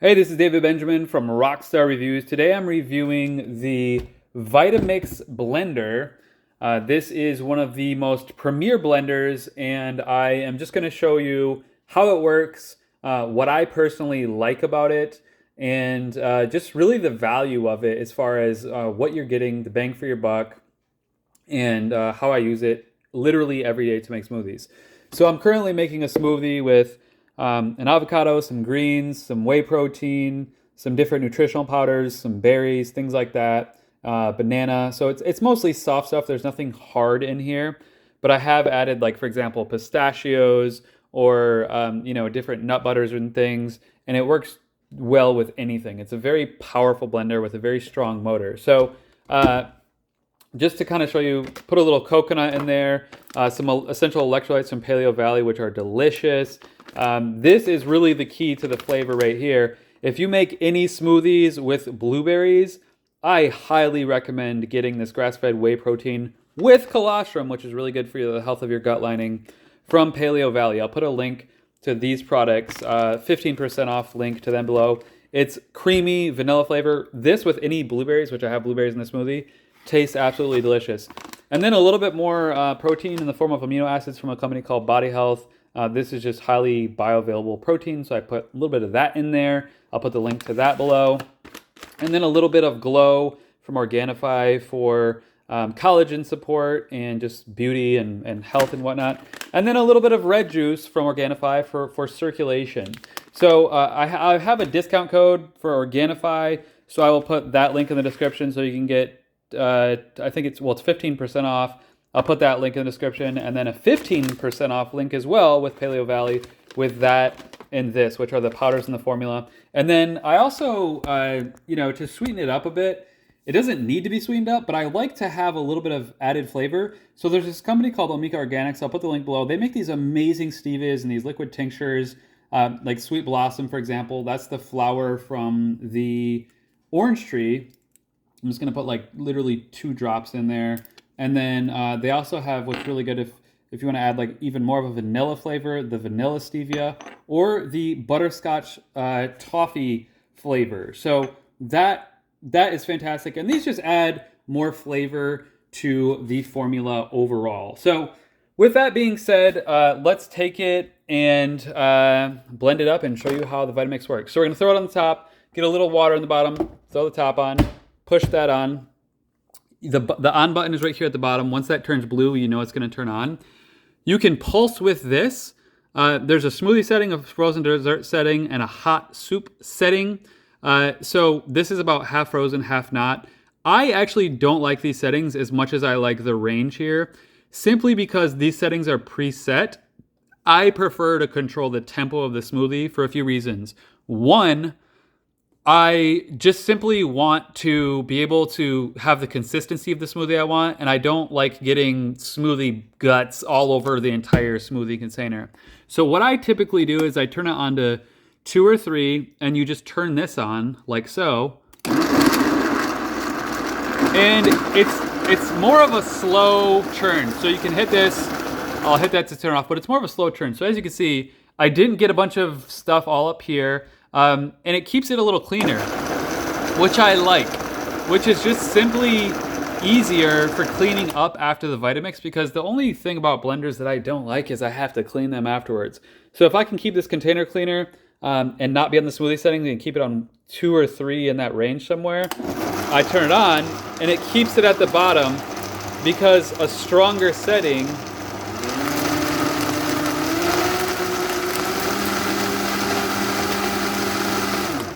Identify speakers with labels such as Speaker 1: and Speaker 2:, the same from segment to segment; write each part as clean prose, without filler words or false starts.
Speaker 1: Hey, this is David Benjamin from Rockstar Reviews. Today I'm reviewing the Vitamix blender. This is one of the most premier blenders, and I am just going to show you how it works, what I personally like about it, and just really the value of it as far as what you're getting, the bang for your buck, and how I use it literally every day to make smoothies. So I'm currently making a smoothie with an avocado, some greens, some whey protein, some different nutritional powders, some berries, things like that, banana. So it's mostly soft stuff. There's nothing hard in here, but I have added, like, for example, pistachios or different nut butters and things, and it works well with anything. It's a very powerful blender with a very strong motor. So just to kind of show you, put a little coconut in there, some essential electrolytes from Paleovalley, which are delicious. This is really the key to the flavor right here. If you make any smoothies with blueberries, I highly recommend getting this grass-fed whey protein with colostrum, which is really good for the health of your gut lining, from Paleovalley. I'll put a link to these products, 15% off link to them below. It's creamy vanilla flavor. This with any blueberries, which I have blueberries in the smoothie, tastes absolutely delicious. And then a little bit more protein in the form of amino acids from a company called Body Health. This is just highly bioavailable protein, so I put a little bit of that in there. I'll put the link to that below. And then a little bit of Glow from Organifi for collagen support and just beauty and health and whatnot. And then a little bit of red juice from Organifi for circulation. So I have a discount code for Organifi, so I will put that link in the description so you can get, I think it's 15% off. I'll put that link in the description, and then a 15% off link as well with Paleovalley with that and this, which are the powders in the formula. And then I also, to sweeten it up a bit, it doesn't need to be sweetened up, but I like to have a little bit of added flavor. So there's this company called Omica Organics. I'll put the link below. They make these amazing Stevias and these liquid tinctures, like Sweet Blossom, for example. That's the flower from the orange tree. I'm just going to put like literally 2 drops in there. And then they also have what's really good if you want to add like even more of a vanilla flavor, the vanilla stevia, or the butterscotch toffee flavor. So that is fantastic. And these just add more flavor to the formula overall. So with that being said, let's take it and blend it up and show you how the Vitamix works. So we're going to throw it on the top, get a little water in the bottom, throw the top on, push that on. The on button is right here at the bottom. Once that turns blue, you know it's going to turn on. You can pulse with this. There's a smoothie setting, a frozen dessert setting, and a hot soup setting. So this is about half frozen, half not. I actually don't like these settings as much as I like the range here, simply because these settings are preset. I prefer to control the tempo of the smoothie for a few reasons. One, I just simply want to be able to have the consistency of the smoothie I want, and I don't like getting smoothie guts all over the entire smoothie container. So what I typically do is I turn it on to 2 or 3, and you just turn this on like so. And it's more of a slow churn. So you can hit this, I'll hit that to turn off, but it's more of a slow churn. So as you can see, I didn't get a bunch of stuff all up here. And it keeps it a little cleaner, which I like, which is just simply easier for cleaning up after the Vitamix, because the only thing about blenders that I don't like is I have to clean them afterwards. So if I can keep this container cleaner and not be on the smoothie settings and keep it on 2 or 3 in that range somewhere, I turn it on and it keeps it at the bottom, because a stronger setting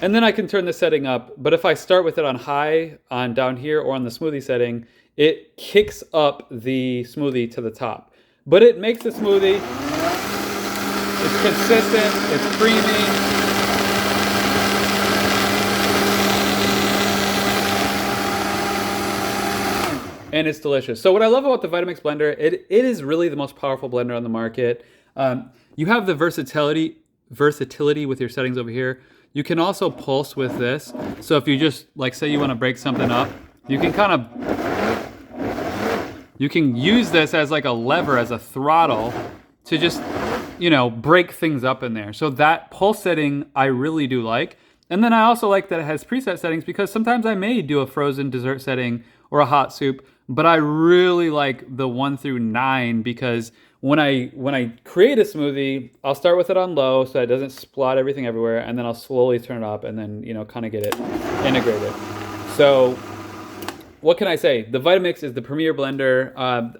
Speaker 1: and then I can turn the setting up, but if I start with it on high, on down here, or on the smoothie setting, it kicks up the smoothie to the top. But it makes the smoothie, it's consistent, it's creamy. And it's delicious. So what I love about the Vitamix blender, it is really the most powerful blender on the market. You have the versatility with your settings over here. You can also pulse with this. So if you just, like, say you want to break something up, you can you can use this as like a lever, as a throttle, to just, break things up in there. So that pulse setting I really do like. And then I also like that it has preset settings because sometimes I may do a frozen dessert setting or a hot soup, but I really like the 1 through 9 because when I create a smoothie, I'll start with it on low so it doesn't splot everything everywhere, and then I'll slowly turn it up and then, you know, kind of get it integrated. So what can I say? The Vitamix is the premier blender.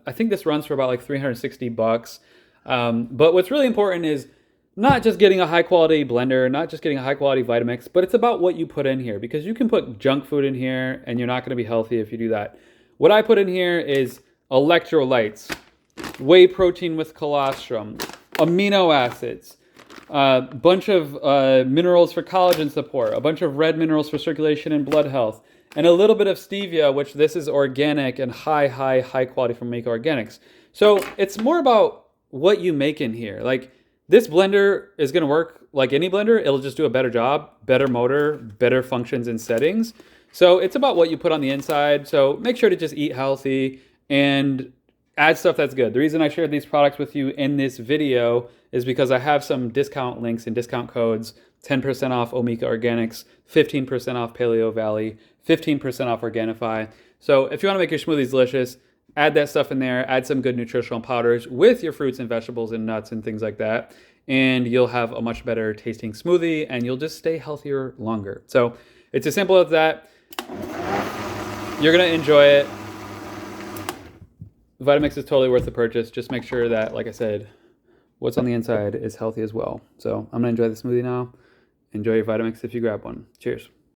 Speaker 1: I think this runs for about like $360. But what's really important is not just getting a high quality blender, not just getting a high quality Vitamix, but it's about what you put in here, because you can put junk food in here and you're not going to be healthy if you do that. What I put in here is electrolytes, whey protein with colostrum, amino acids, a bunch of minerals for collagen support, a bunch of red minerals for circulation and blood health, and a little bit of stevia, which this is organic and high quality from Omica Organics. So it's more about what you make in here. Like, this blender is going to work like any blender. It'll just do a better job, better motor, better functions and settings. So it's about what you put on the inside. So make sure to just eat healthy and add stuff that's good. The reason I shared these products with you in this video is because I have some discount links and discount codes: 10% off Omica Organics, 15% off Paleovalley, 15% off Organifi. So if you want to make your smoothies delicious, add that stuff in there, add some good nutritional powders with your fruits and vegetables and nuts and things like that, and you'll have a much better tasting smoothie and you'll just stay healthier longer. So it's as simple as that. You're gonna enjoy it. Vitamix is totally worth the purchase. Just make sure that, like I said, what's on the inside is healthy as well. So I'm gonna enjoy the smoothie now. Enjoy your Vitamix if you grab one. Cheers.